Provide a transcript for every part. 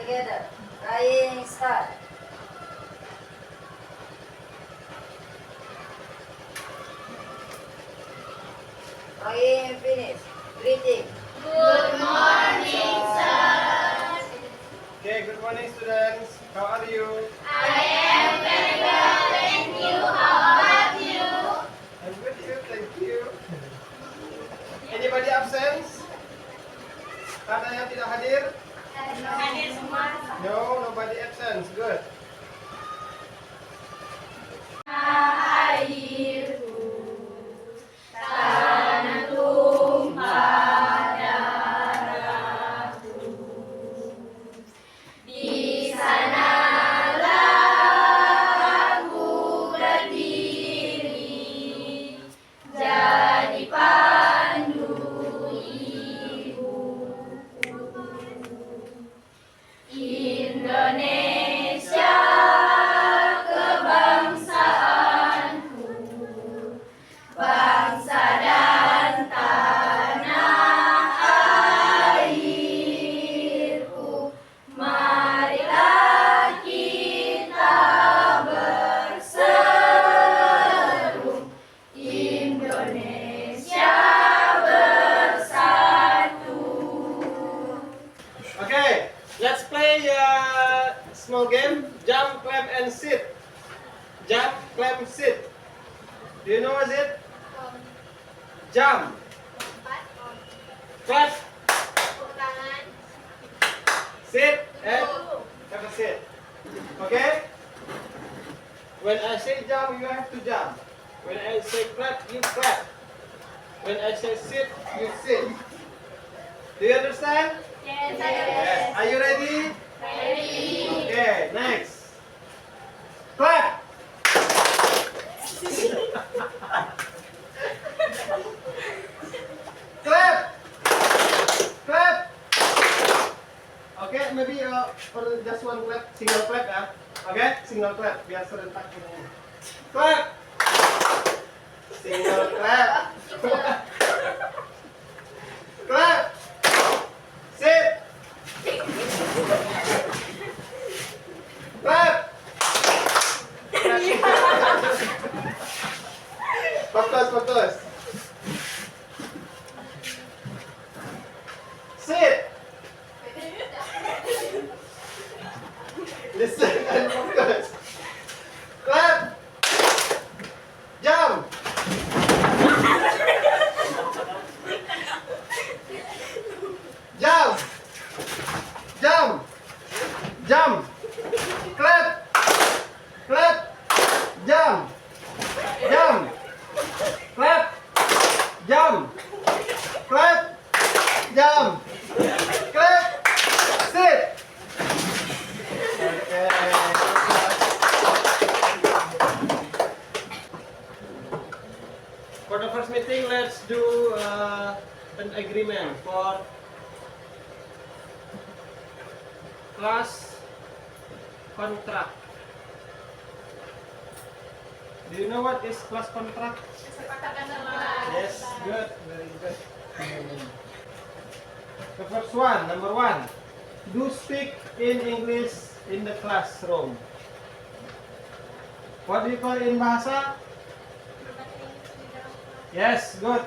together. Crying start. Crying finish. Greeting. Good morning, sir. Okay, good morning students. How are you? I am very well, thank you. How about you? I'm good too, thank you. Anybody absent? Ada yang tidak hadir? Hadir semua. No, nobody absent. Good. Airku tanah tumpah darahku. Di sanalah aku berdiri, jadi pandu ibuku. Indonesia kebangsaanku, bangsa dan tanah airku. Marilah kita berseru, Indonesia bersatu. Okay, let's play a small game. Jump, clap, and sit. Jump, clap, sit. Do you know what it? Jump, clap, sit, and have a sit. Okay? When I say jump, you have to jump. When I say clap, you clap. When I say sit, you sit. Do you understand? Yes, Yes. Are you ready? ready. Okay, next. Clap. Clap. Clap. Okay, maybe for just one clap, single clap ya. Okay, single clap biar serentak ini. Clap. Single clap. Clap. Sit. Clap. Fokus, fokus. Sit. Listen and focus. Clap. Jump. Jump. Jump. Jump. Clap. Clap. Jump. Jump. Clap. Jump. Clap. Jump. Clap. Sit. Okay. For the first meeting, let's do an agreement for class contract. Do you know what is class contract? Yes, good, very good. The first one, number one, do speak in English in the classroom. What do you call in bahasa? Yes, good.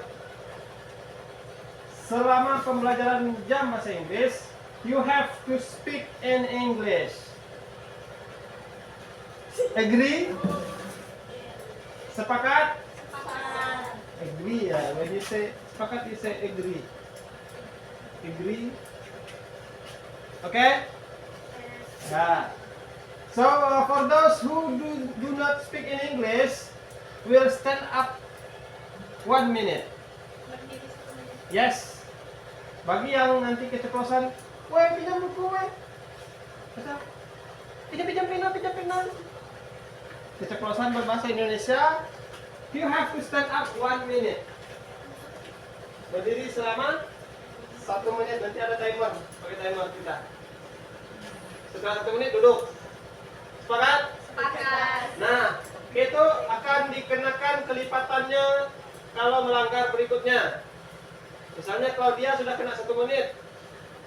Selama pembelajaran jam bahasa Inggris, you have to speak in English. Agree? Sepakat? Agree ya. When you say sepakat, you say agree. Agree? Okay? Yeah. So for those who do not speak in English, we'll stand up 1 minute. Yes. Bagi yang nanti keceplosan, weh pinjam buku weh. Pinjam pena. Keceplosan berbahasa Indonesia, you have to stand up 1 minute. Berdiri selama 1 menit, nanti ada timer, pakai timer kita. Setelah 1 menit duduk. Sepakat? Sepakat. Nah, itu akan dikenakan kelipatannya kalau melanggar berikutnya. Misalnya kalau dia sudah kena 1 menit,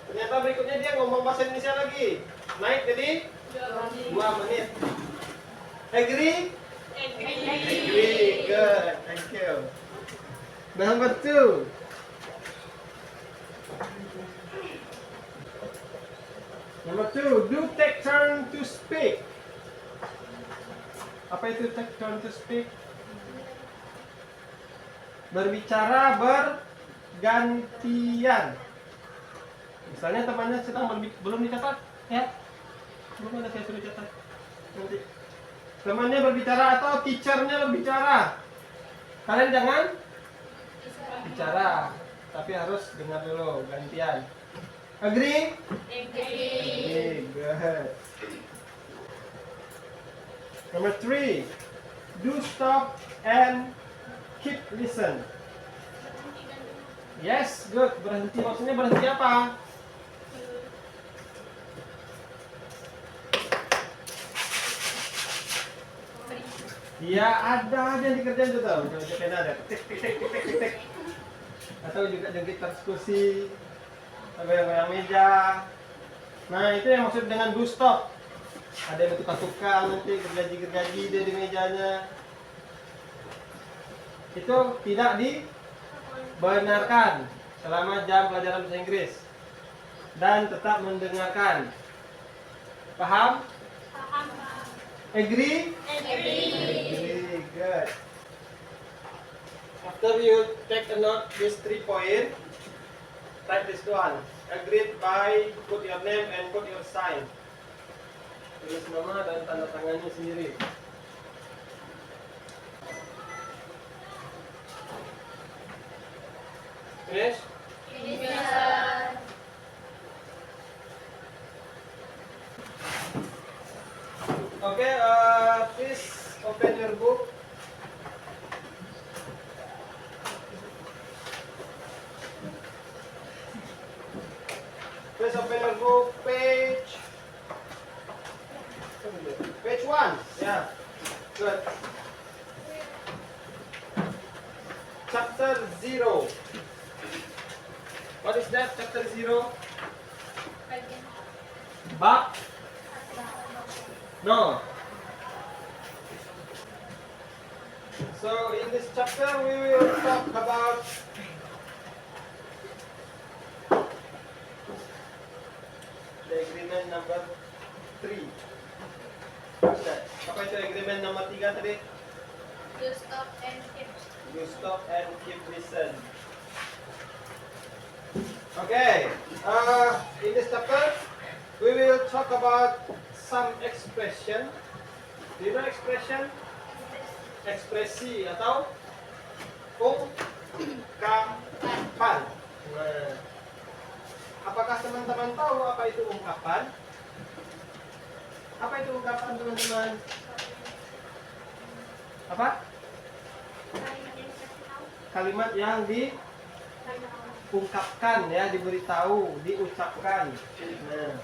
ternyata berikutnya dia ngomong bahasa Indonesia lagi, naik jadi 2 menit. Agree? Agree. Good. Thank you. Number 2. Number 2, do take turn to speak. Apa itu take turn to speak? Berbicara bergantian. Misalnya temannya sedang belum dicatat, ya? Belum ada, saya suruh catat. Nanti. Temannya berbicara atau teachernya berbicara. Kalian jangan bicara, tapi harus dengar dulu, gantian. Agree? Agree. Good. Number 3, do stop and keep listen. Yes, good. Berhenti, maksudnya berhenti apa? Ya ada aja yang dikerjain tuh tau. Coba pena ada. Tik. Atau juga jangkit diskusi. Goyang-goyang meja. Nah itu yang maksud dengan do stop. Ada yang tukar-tukar nanti gergaji dia di mejanya. Itu tidak dibenarkan selama jam pelajaran bahasa Inggris. Dan tetap mendengarkan. Paham? Agree? Agree. Good. After you take a note this 3 point, write this one. Agreed by put your name and put your sign. Tulis nama dan tanda tangannya sendiri. Finish? Okay, please open your book. Please open your book, page 1. Yeah, good. Chapter 0. What is that? Chapter 0? Bab? No. So in this chapter we will talk about the agreement number 3. What's that? Apa itu agreement nomor 3 tadi? Do stop and keep. You stop and keep listen. Okay. In this chapter we will talk about some expression. Do you know expression? Ekspresi atau ungkapan. Nah, apakah teman-teman tahu apa itu ungkapan? Apa itu ungkapan, teman-teman? Apa? Kalimat yang diungkapkan, ya, diberitahu, diucapkan. Nah,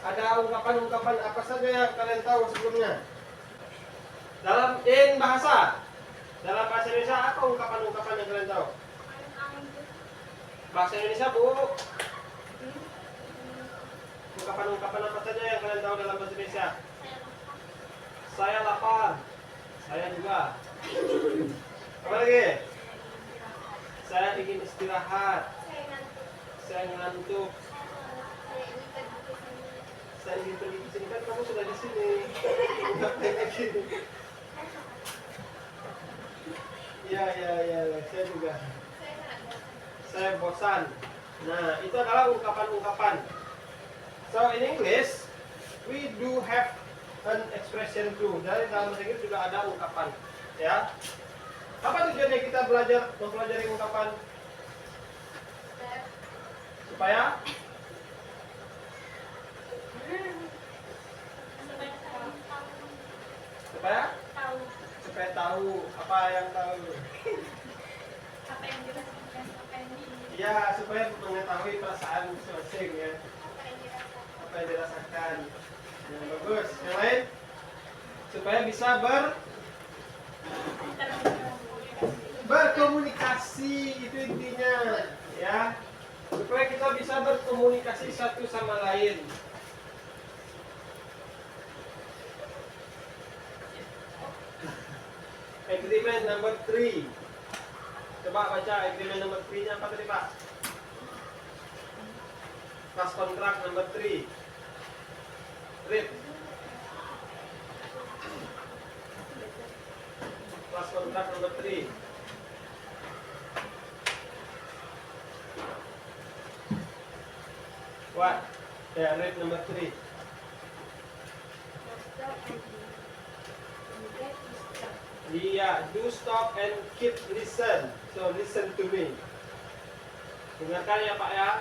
ada ungkapan-ungkapan apa saja yang kalian tahu sebelumnya? Dalam bahasa Indonesia apa ungkapan-ungkapan yang kalian tahu? Bahasa Indonesia, Bu. Ungkapan-ungkapan apa saja yang kalian tahu dalam bahasa Indonesia? Saya lapar. Saya juga. Apa lagi? Saya ingin istirahat. Saya ngantuk. Saya ingin pergi ke sini, kan kamu sudah di sini. Ngapain lagi? Ya, saya juga. Saya bosan. Nah, itu adalah ungkapan-ungkapan. So in English, we do have an expression too. Dari dalam bahasa Inggris juga ada ungkapan, ya. Apa tujuannya kita mempelajari ungkapan? Supaya tahu apa yang tahu. Ya, supaya mengetahui perasaan masing-masing, ya. Apa yang dirasakan. Yang bagus. Yang lain? Supaya bisa berkomunikasi, itu intinya, ya. Supaya kita bisa berkomunikasi satu sama lain. Agreement number 3. Coba baca agreement number 3-nya apa tadi, Pak? Class contract number 3. Read. Class contract number 3. What? Yeah, read number 3. Yeah, do stop and keep listen. So listen to me. Dengarkan ya Pak ya.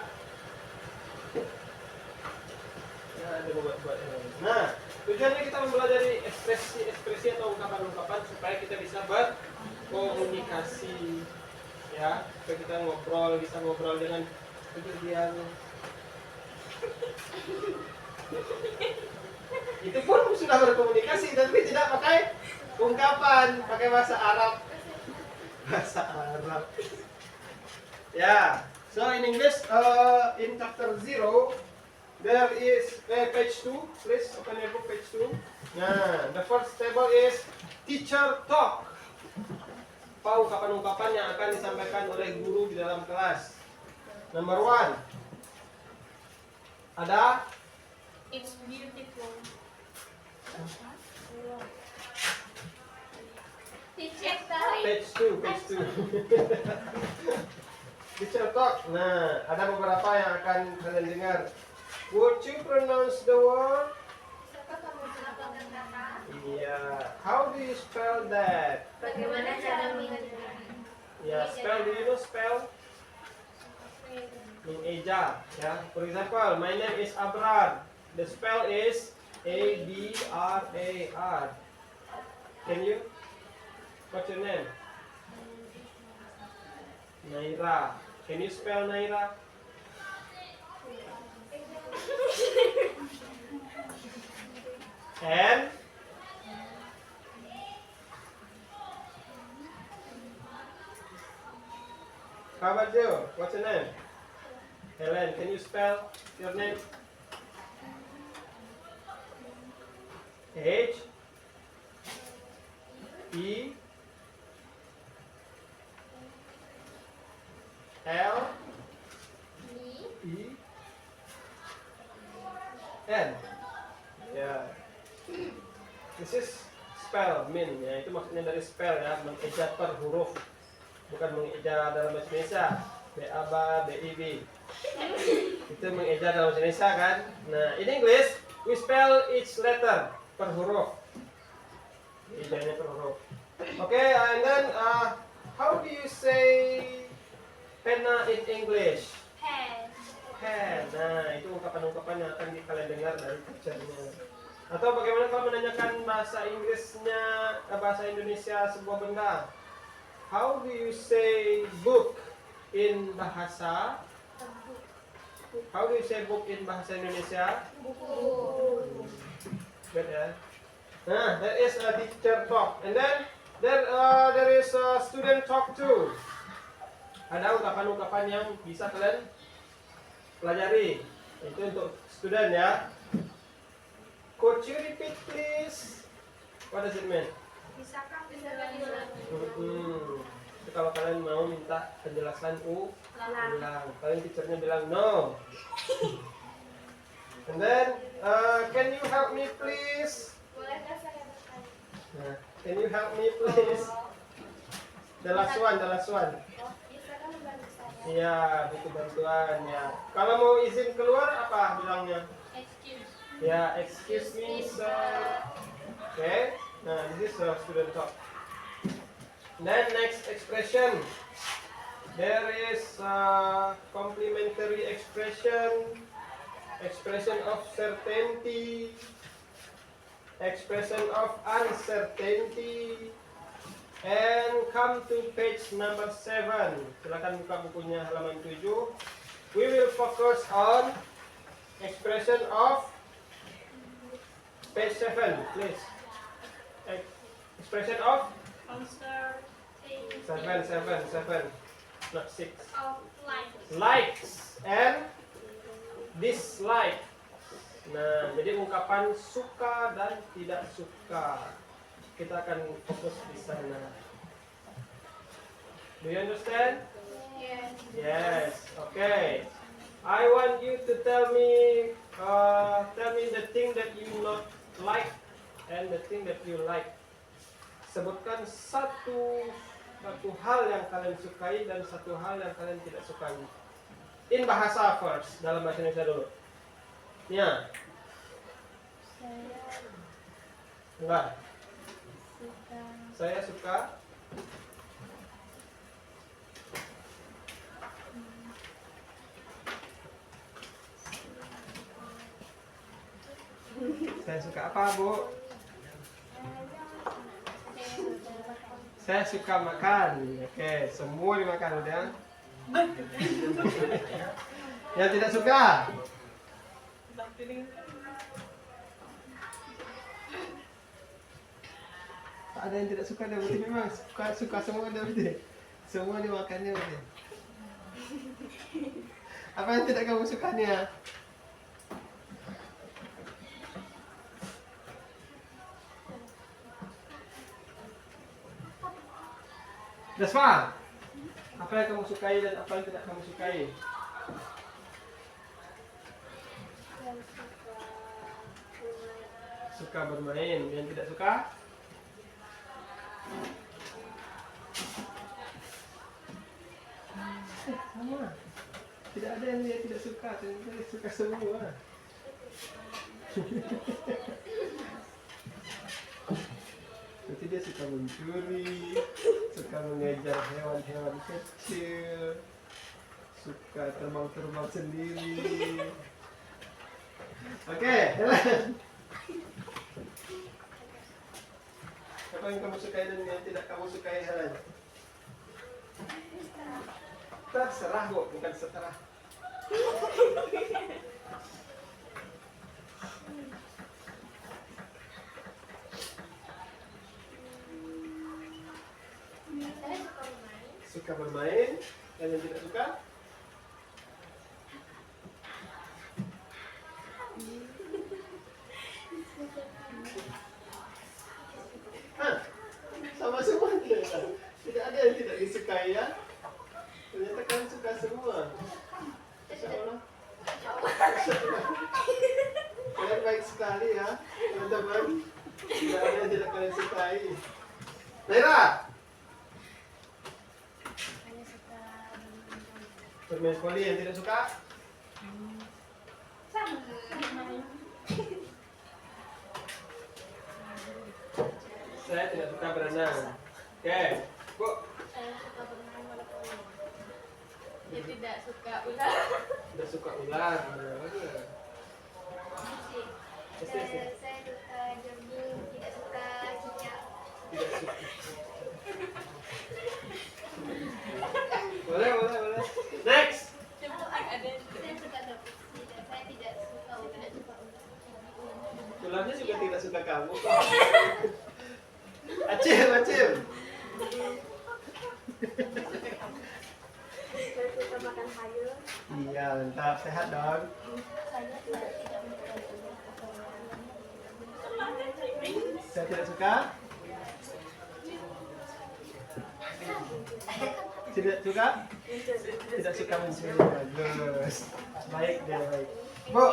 Ya, ada buat-buat. Nah, tujuannya kita mempelajari ekspresi atau ungkapan-ungkapan supaya kita bisa berkomunikasi. Ya, supaya kita bisa ngobrol dengan kemudian. Itu pun sudah berkomunikasi, tapi tidak pakai ungkapan, pakai bahasa Arab. Bahasa Arab. Yeah. So in English, in chapter 0, there is page 2. Please open your book, page 2. Nah, the first table is teacher talk. Apa ungkapan-ungkapan yang akan disampaikan oleh guru di dalam kelas? Number 1. Ada? It's beautiful. Teacher talk. Page 2, page 2. Teacher talk. Nah, ada beberapa yang akan kalian dengar. Would you pronounce the word? Iya. How do you spell that? Bagaimana cara mengejar? Ya, spell. Do you know spell? Mengeja. Ya. For example, my name is Abrar. The spell is A-B-R-A-R. Can you? What's your name? Naira. Can you spell Naira? And how about you? What's your name? Helen. Can you spell your name? H E L E N. Ya. This is spell, mean ya. Itu maksudnya dari spell ya, mengeja per huruf. Bukan mengeja dalam bahasa Indonesia. B-A-B-A, B-I-B. Itu mengeja dalam bahasa Indonesia kan. Nah, in English we spell each letter per huruf. Ejanya per huruf. Okay, and then how do you say pena in English? Pen. Pen. Nah, itu ungkapan-ungkapan yang akan kalian dengar dari teachernya. Atau bagaimana kalau menanyakan bahasa Inggrisnya, bahasa Indonesia sebuah benda? How do you say book in bahasa? How do you say book in bahasa Indonesia? Buku. Good ya. Nah, that is a teacher talk. And then there is a student talk too. Ada ungkapan-ungkapan yang bisa kalian pelajari. Itu untuk student ya. Could you repeat please? What does it mean? Bisakah diulang? Jadi kalau kalian mau minta penjelasan ulang. Kalian teachernya bilang no. And then can you help me please? Bolehkah saya bertanya? Nah, can you help me please? The last one. Bisakah membantu saya? Iya, butuh bantuan ya. Kalau mau izin keluar apa bilangnya? Excuse. Ya, excuse me sir. Okay. Nah, this is a student talk. Then next expression. There is complimentary expression, expression of certainty, expression of uncertainty, and come to page number 7. Silakan buka bukunya halaman 7. We will focus on expression of page 7, please. Expression of seven, not 6. Of life. Likes and dislike. Nah, jadi ungkapan suka dan tidak suka. kita akan fokus di sana. Do you understand? Yes. Yes. Okay. I want you to tell me the thing that you not like and the thing that you like. Sebutkan satu hal yang kalian sukai dan satu hal yang kalian tidak sukai. In bahasa first, dalam bahasa Indonesia dulu. Ya. Enggak. Saya suka Saya suka apa, Bu? Saya suka makan. Oke, semua dimakan udah. Yang tidak suka? Tak ada yang tidak suka dah, berarti memang suka semua dah berarti. Semua dimakannya berarti. Apa yang tidak kamu sukanya? Dasma, apa yang kamu sukai dan apa yang tidak kamu sukai? Suka bermain. Yang tidak suka? Sama. Tidak ada yang dia tidak suka, dia suka semua. Berarti dia suka mencuri, suka mengejar hewan-hewan kecil, suka terbang-terbang sendiri. Oke, Helen. Apa yang kamu sukai dan yang tidak kamu sukai, Helen? Terserah, Bu, bukan seterah. Saya suka bermain. Suka bermain dan yang tidak suka? Hah? Sama semua tidak? Tidak ada yang tidak disukai ya? Ternyata kalian suka semua. Masya Allah. Kalian baik sekali ya, teman-teman. Tidak ada yang tidak kalian sukai. Naira, bermain voli yang tidak suka? Saya tidak suka berenang. Oke, Bu. Saya suka bermain bola voli. Dia tidak suka ular. Tidak suka ular. Saya suka jogging, tidak suka cicak. Tidak suka. Boleh. Next. Saya suka adopsi dan saya tidak suka ular. Ularnya juga tidak suka kamu. Acil. Saya suka makan sayur. Iya, mantap. Sehat dong. Saya tidak Saya tidak suka. Tidak suka? Tidak suka mencuri. Bagus. Baik dia, baik. Bu.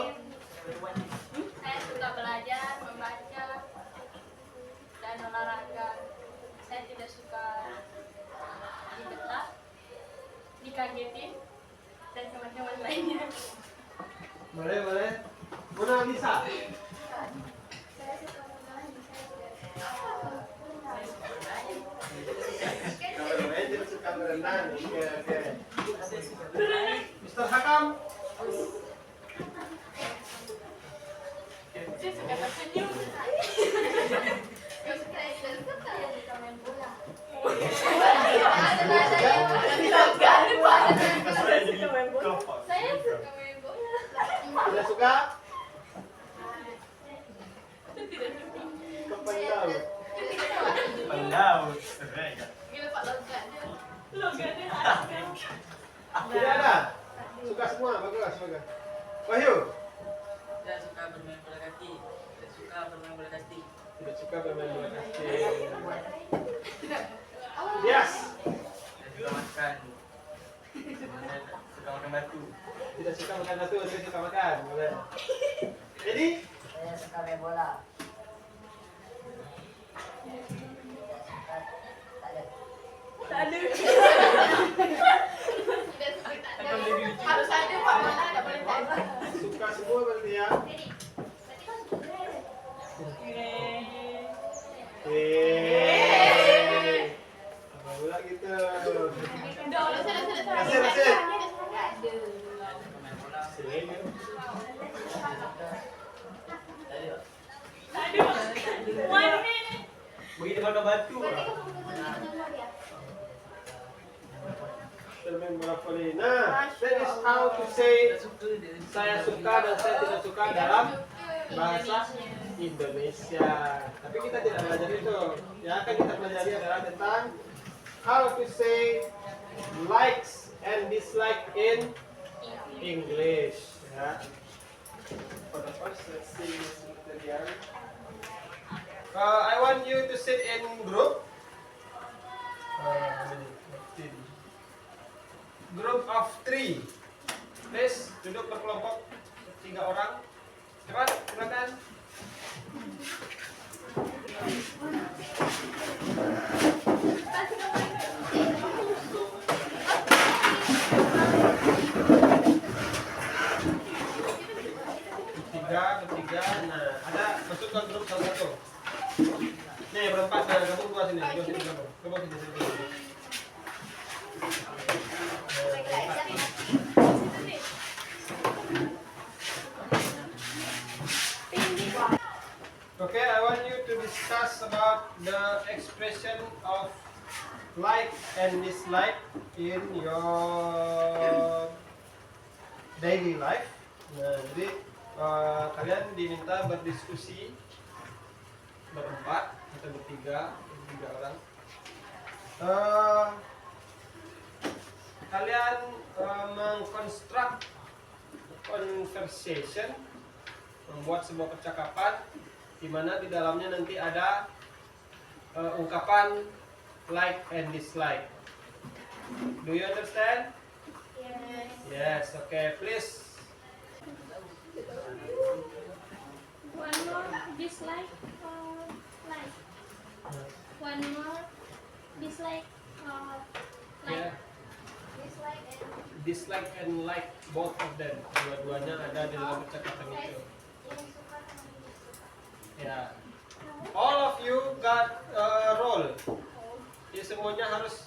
Saya suka belajar, membaca, dan olahraga. Saya tidak suka dibetak, dikagetin, dan hewan-hewan lainnya. Boleh. Mona Lisa. Saya suka menyanyi, Kalau bermain tidak suka berenang. Oke. Mr. Hakam. Saya suka tersenyum. Saya suka main bola. Saya suka main bola. Tidak suka? Pelaut. Gila Pak Logat dia. Tidak ada. Suka semua, bagus. Wahyu. Saya suka bermain bola kaki. Saya suka bermain bola kaki. Tidak suka bermain bola kaki. Yes. Juga makan. Suka makan batu. Tidak suka makan batu, tapi suka makan. Boleh. Jadi, Saya suka main bola. Tak ada. Harus ada Pak, mana ada boleh tak ada. suka semua berarti ya. Apa pula gitu. Kasih. Sini. Begitu makan batu. Bermain bola voli. Nah, that is how to say saya suka dan saya tidak suka dalam bahasa Indonesia. Tapi kita tidak belajar itu. Yang akan kita pelajari adalah tentang how to say likes and dislike in English. Ya. For the first, let's see this material. I want you to sit in group. Group of 3. Please, duduk berkelompok 3 orang. Cepat, silakan. Bertiga. Nah, ada masuk ke grup satu. Nih, berempat. Nah, gabung dua sini. Gabung sini. Okay, I want you to discuss about the expression of like and dislike in your daily life. Nah, jadi kalian diminta berdiskusi berempat atau bertiga orang. Kalian mengkonstruk conversation, membuat sebuah percakapan di mana di dalamnya nanti ada ungkapan like and dislike. Do you understand? Yes. Okay, please. One more dislike or like. One more dislike or like. Yeah. Dislike and like, both of them. Dua-duanya ada di dalam percakapan itu. Ya. All of you got a role. Jadi semuanya harus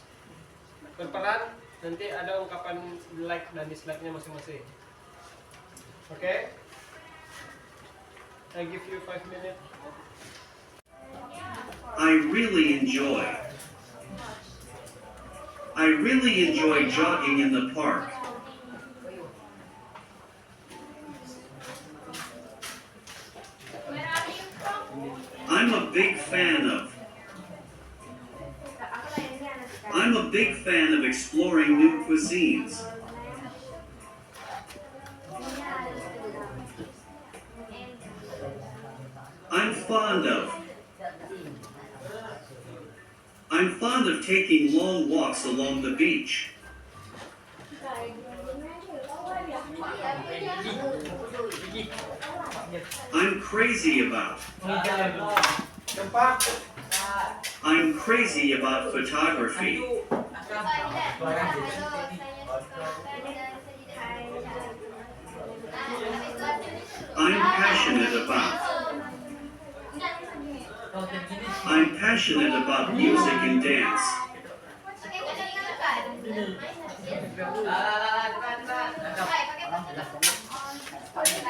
berperan. Nanti ada ungkapan like dan dislike-nya masing-masing. Okay? I give you 5 minutes. I really enjoy jogging in the park. Where are you from? I'm a big fan of exploring new cuisines. I'm fond of taking long walks along the beach. I'm crazy about photography. I'm passionate about music and dance.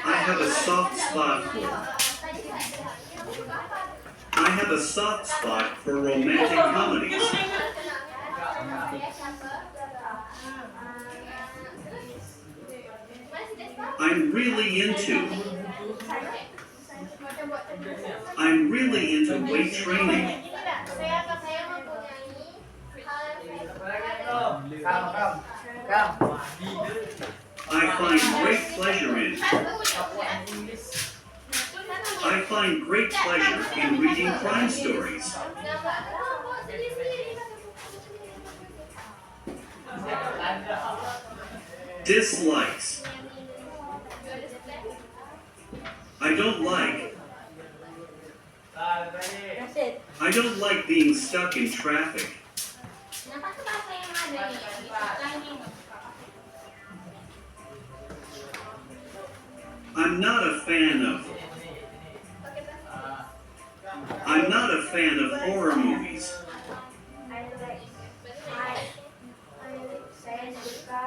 I have a soft spot for romantic comedies. I'm really into weight training. I find find great pleasure in reading crime stories. Dislikes. I don't like. That's it. I don't like being stuck in traffic. Kenapa tuh bahasa yang ada nih? Disukainya nggak? I'm not a fan of horror movies. Saya suka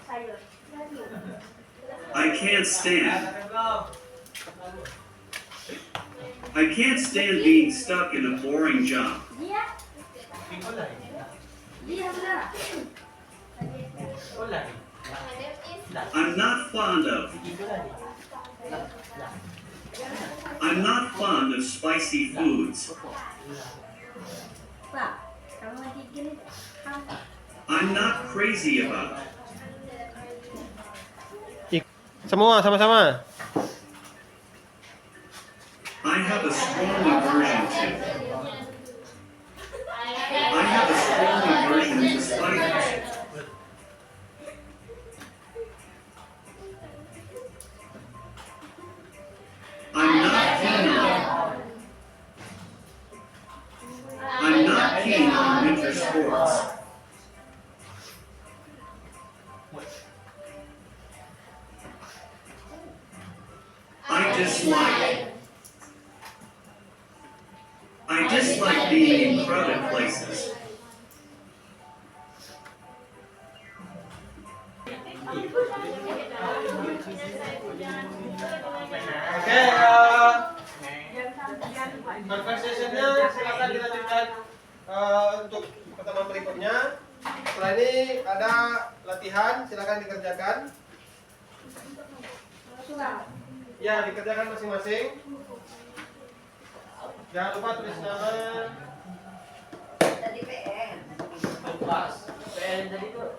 sayur. I can't stand being stuck in a boring job. Iya. Iya benar. I'm not fond of spicy foods. Pak, kamu lagi gini. I'm not crazy about it. Semua sama-sama. I have a strong aversion to spiders. I'm not keen on winter sports. I dislike being in crowded places. Oke, conversation-nya silakan dilanjutkan untuk pertemuan berikutnya. Setelah ini ada latihan, silakan dikerjakan. Ya, dikerjakan masing-masing. Jangan lupa tulis nama. Tadi PN. Pas. PN tadi tuh.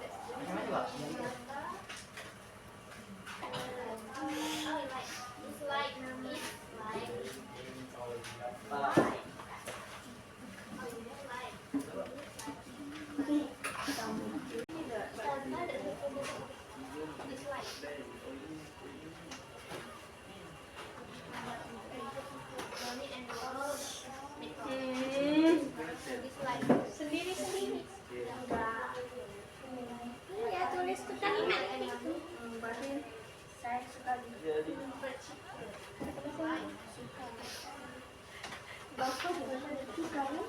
Sendiri-sendiri. Ya tulis tuh kalimat. Saya suka Bapak bukan ada tiga ya?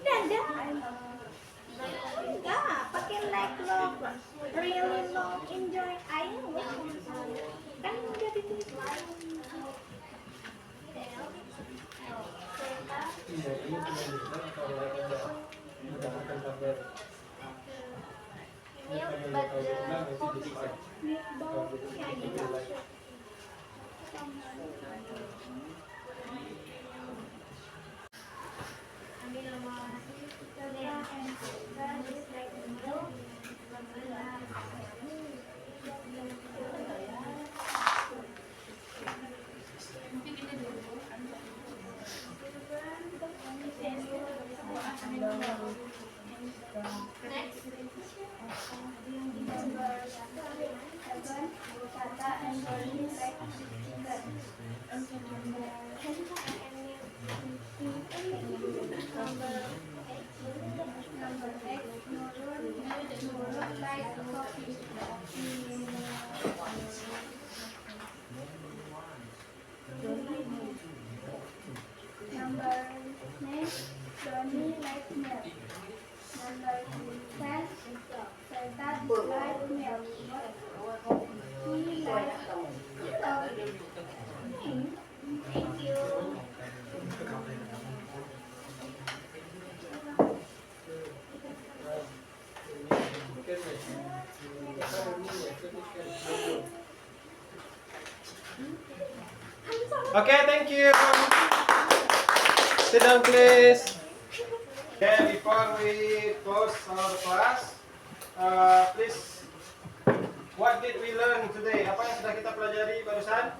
Dada. Enggak, pakai like love, really love, enjoy, ayo. Kan udah ditulis. Okay, thank you. Sit down, please. Okay, before we close our class, please, what did we learn today? Apa yang sudah kita pelajari barusan?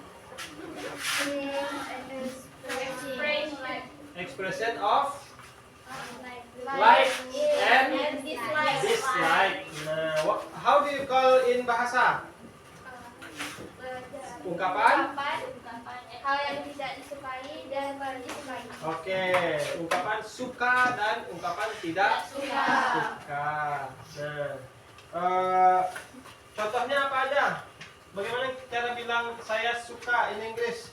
Expression of like and dislike. Nah, how do you call in bahasa? Ungkapan? Hal yang tidak disukai dan disukai. Oke, ungkapan suka dan ungkapan tidak Suka. Nah, contohnya apa aja? Bagaimana cara bilang saya suka in English?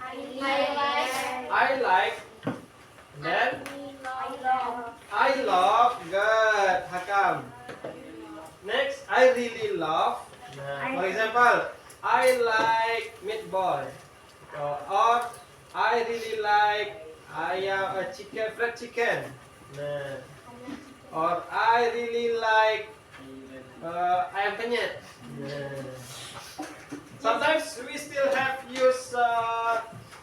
I like. Then I love. Good, Hakam. Next, I really love. Nah, for example, I like meatball. Or I really like ayam chicken, fried chicken. Nah. Or I really like ayam penyet. Nah. Sometimes we still have use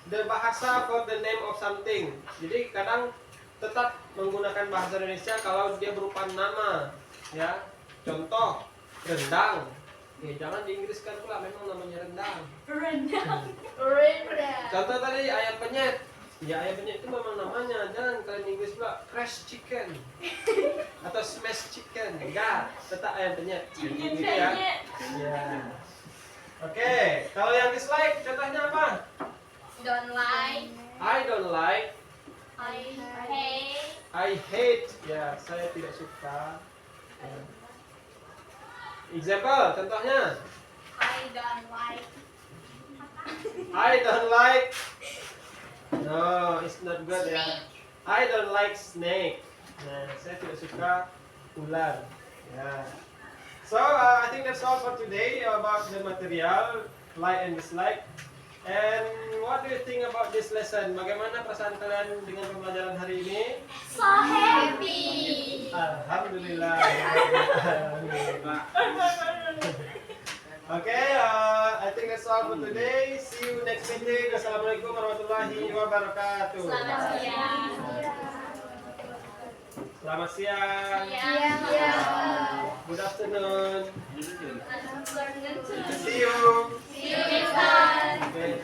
the bahasa for the name of something. Jadi kadang tetap menggunakan bahasa Indonesia kalau dia berupa nama, ya. Contoh, rendang. Jangan diinggriskan pula, memang namanya rendang. Contoh tadi ayam penyet. Ya ayam penyet itu memang namanya. Jangan kalian Inggris pula crash chicken atau smash chicken. Enggak, tetap ayam penyet. Gitu ya. Ya. Oke, kalau yang dislike contohnya apa? Don't like. I don't like. I hate. I hate. Ya, saya tidak suka. Example, contohnya. I don't like. I don't like. No, it's not good ya. I don't like snake. Nah, saya tidak suka ular. Ya. So, I think that's all for today about the material, like and dislike. And what do you think about this lesson? Bagaimana perasaan kalian dengan pembelajaran hari ini? So happy. Alhamdulillah. Alhamdulillah. Okay, I think that's all for today. See you next meeting. Assalamualaikum warahmatullahi wabarakatuh. Selamat siang. Selamat siang. Good afternoon. See you. See you next time. Okay.